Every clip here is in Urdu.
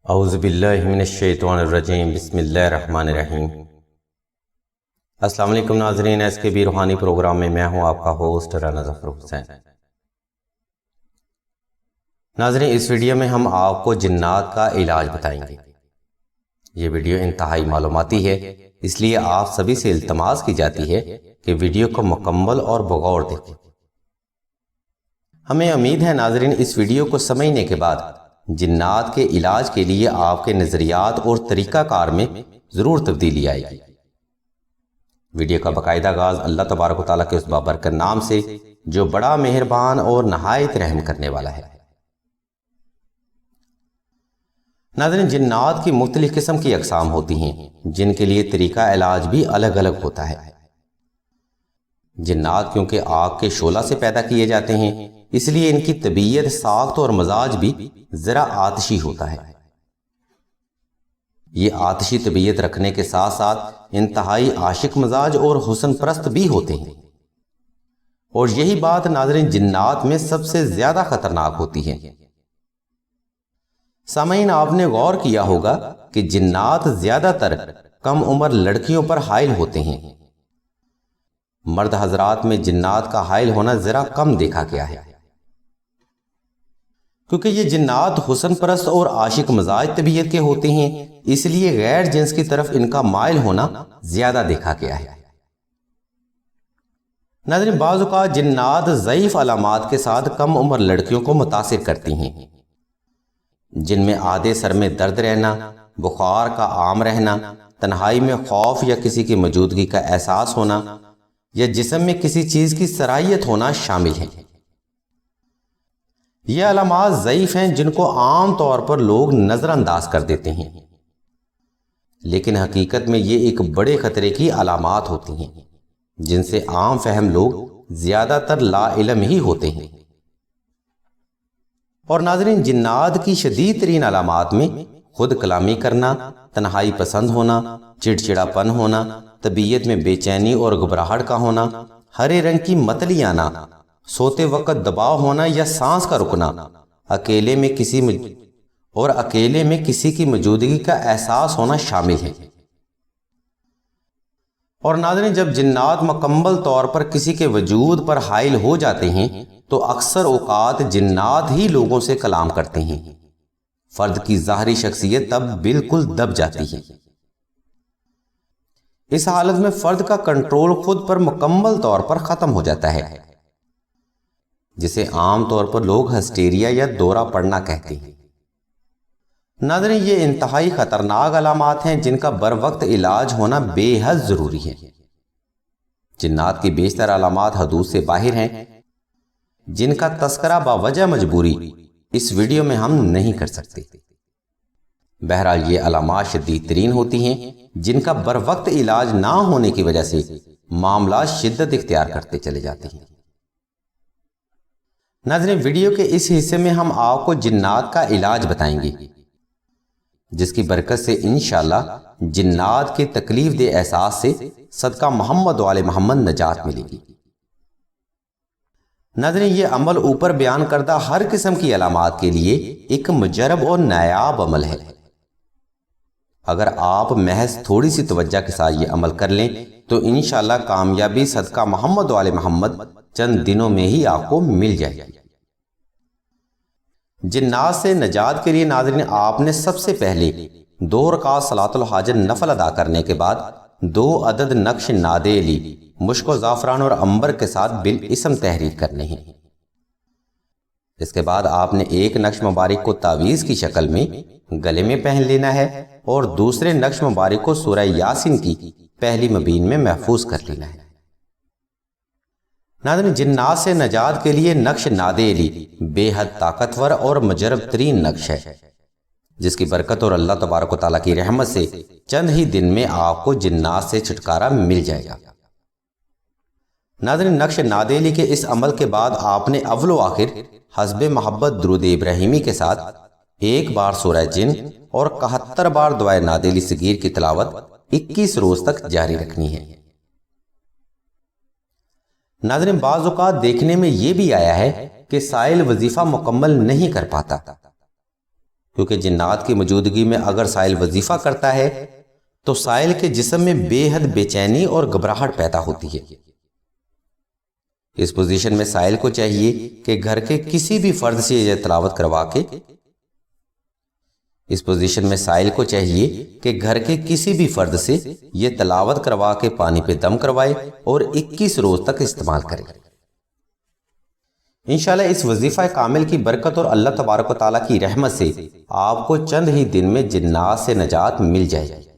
اعوذ باللہ من الشیطان الرجیم بسم اللہ الرحمن الرحیم۔ السلام علیکم ناظرین، ایس کے بی روحانی پروگرام میں میں ہوں آپ کا ہوسٹ رانا ظفر حسین۔ ناظرین، اس ویڈیو میں ہم آپ کو جنات کا علاج بتائیں گے۔ یہ ویڈیو انتہائی معلوماتی ہے، اس لیے آپ سبھی سے التماس کی جاتی ہے کہ ویڈیو کو مکمل اور بغور دیکھیں۔ ہمیں امید ہے ناظرین اس ویڈیو کو سمجھنے کے بعد جنات کے علاج کے لیے آپ کے نظریات اور طریقہ کار میں ضرور تبدیلی آئے گی۔ ویڈیو کا باقاعدہ آغاز اللہ تبارک و تعالیٰ کے اس بابرکت نام سے جو بڑا مہربان اور نہایت رحم کرنے والا ہے۔ ناظرین، جنات کی مختلف قسم کی اقسام ہوتی ہیں جن کے لیے طریقہ علاج بھی الگ الگ ہوتا ہے۔ جنات کیونکہ آگ کے شعلہ سے پیدا کیے جاتے ہیں، اس لیے ان کی طبیعت، ساخت اور مزاج بھی ذرا آتشی ہوتا ہے۔ یہ آتشی طبیعت رکھنے کے ساتھ ساتھ انتہائی عاشق مزاج اور حسن پرست بھی ہوتے ہیں، اور یہی بات ناظرین جنات میں سب سے زیادہ خطرناک ہوتی ہے۔ سامعین، آپ نے غور کیا ہوگا کہ جنات زیادہ تر کم عمر لڑکیوں پر حائل ہوتے ہیں۔ مرد حضرات میں جنات کا حائل ہونا ذرا کم دیکھا گیا ہے، کیونکہ یہ جنات حسن پرست اور عاشق مزاج طبیعت کے ہوتے ہیں، اس لیے غیر جنس کی طرف ان کا مائل ہونا زیادہ دیکھا گیا ہے۔ ناظرین، بعض اوقات جنات ضعیف علامات کے ساتھ کم عمر لڑکیوں کو متاثر کرتی ہیں، جن میں آدھے سر میں درد رہنا، بخار کا عام رہنا، تنہائی میں خوف یا کسی کی موجودگی کا احساس ہونا، یا جسم میں کسی چیز کی صلاحیت ہونا شامل ہیں۔ یہ علامات ضعیف ہیں جن کو عام طور پر لوگ نظر انداز کر دیتے ہیں، لیکن حقیقت میں یہ ایک بڑے خطرے کی علامات ہوتی ہیں جن سے عام فہم لوگ زیادہ تر لا علم ہی ہوتے ہیں۔ اور ناظرین، جنات کی شدید ترین علامات میں خود کلامی کرنا، تنہائی پسند ہونا، چڑچڑا پن ہونا، طبیعت میں بے چینی اور گھبراہٹ کا ہونا، ہرے رنگ کی متلی آنا، سوتے وقت دباؤ ہونا یا سانس کا رکنا، اکیلے میں کسی کی موجودگی کا احساس ہونا شامل ہے۔ اور ناظرین، جب جنات مکمل طور پر کسی کے وجود پر حائل ہو جاتے ہیں تو اکثر اوقات جنات ہی لوگوں سے کلام کرتے ہیں۔ فرد کی ظاہری شخصیت تب بالکل دب جاتی ہے۔ اس حالت میں فرد کا کنٹرول خود پر مکمل طور پر ختم ہو جاتا ہے، جسے عام طور پر لوگ ہسٹیریا یا دورہ پڑنا کہتے ہیں۔ ناظرین، یہ انتہائی خطرناک علامات ہیں جن کا بر وقت علاج ہونا بے حد ضروری ہے۔ جنات کی بیشتر علامات حدود سے باہر ہیں، جن کا تذکرہ باوجہ مجبوری اس ویڈیو میں ہم نہیں کر سکتے۔ بہرحال یہ علامات شدید ترین ہوتی ہیں جن کا بر وقت علاج نہ ہونے کی وجہ سے معاملات شدت اختیار کرتے چلے جاتے ہیں۔ ناظرین، ویڈیو کے اس حصے میں ہم آپ کو جنات کا علاج بتائیں گے، جس کی برکت سے انشاءاللہ جنات کے تکلیف دہ احساس سے صدقہ محمد و آل محمد نجات ملے گی۔ ناظرین، یہ عمل اوپر بیان کردہ ہر قسم کی علامات کے لیے ایک مجرب اور نایاب عمل ہے۔ اگر آپ محض تھوڑی سی توجہ کے ساتھ یہ عمل کر لیں تو انشاءاللہ کامیابی صدقہ محمد و آل محمد چند دنوں میں ہی آپ کو مل جائے گی۔ جنات سے نجات کے لیے ناظرین، آپ نے سب سے پہلے 2 رکعت صلاۃ الحاجت نفل ادا کرنے کے بعد 2 عدد نقش نادے علی مشک و زعفران اور عنبر کے ساتھ بالاسم تحریر کرنے ہیں۔ اس کے بعد آپ نے ایک نقش مبارک کو تعویذ کی شکل میں گلے میں پہن لینا ہے اور دوسرے نقش مبارک کو سورہ یاسین کی پہلی مبین میں محفوظ کر لینا ہے۔ ناظرین، جنات سے نجات کے لیے نقش نادے علی بے حد طاقتور اور مجرب ترین نقش ہے، جس کی برکت اور اللہ تبارک و تعالیٰ کی رحمت سے چند ہی دن میں آپ کو جنات سے چھٹکارا مل جائے گا۔ ناظرین، نقش نادے علی کے اس عمل کے بعد آپ نے اول و آخر حسب محبت درود ابراہیمی کے ساتھ 1 بار سورہ جن اور 71 بار دعائے نادے علی صغیر کی تلاوت 21 روز تک جاری رکھنی ہے۔ ناظرین، بعض اوقات دیکھنے میں یہ بھی آیا ہے کہ سائل وظیفہ مکمل نہیں کر پاتا، کیونکہ جنات کی موجودگی میں اگر سائل وظیفہ کرتا ہے تو سائل کے جسم میں بے حد بے چینی اور گھبراہٹ پیدا ہوتی ہے۔ اس پوزیشن میں سائل کو چاہیے کہ گھر کے کسی بھی فرد سے یہ تلاوت کروا کے پانی پہ دم کروائے اور 21 روز تک استعمال کرے۔ انشاءاللہ اس وظیفہ کامل کی برکت اور اللہ تبارک و تعالیٰ کی رحمت سے آپ کو چند ہی دن میں جنات سے نجات مل جائے گی۔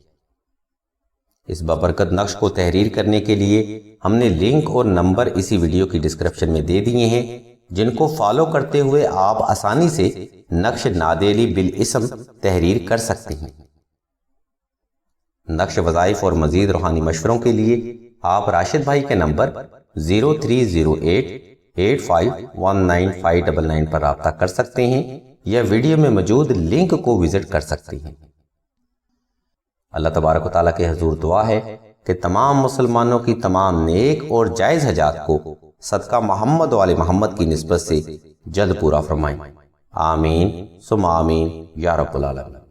اس بابرکت نقش کو تحریر کرنے کے لیے ہم نے لنک اور نمبر اسی ویڈیو کی ڈسکرپشن میں دے دیے ہیں، جن کو فالو کرتے ہوئے آپ آسانی سے نقش نادیلی بالاسم تحریر کر سکتے ہیں۔ نقش وظائف اور مزید روحانی مشوروں کے لیے آپ راشد بھائی کے نمبر 0308851959 پر رابطہ کر سکتے ہیں یا ویڈیو میں موجود لنک کو وزٹ کر سکتے ہیں۔ اللہ تبارک و تعالیٰ کے حضور دعا ہے کہ تمام مسلمانوں کی تمام نیک اور جائز حاجات کو صدقہ محمد و آل محمد کی نسبت سے جلد پورا فرمائیں۔ آمین ثم آمین یا رب العالمین۔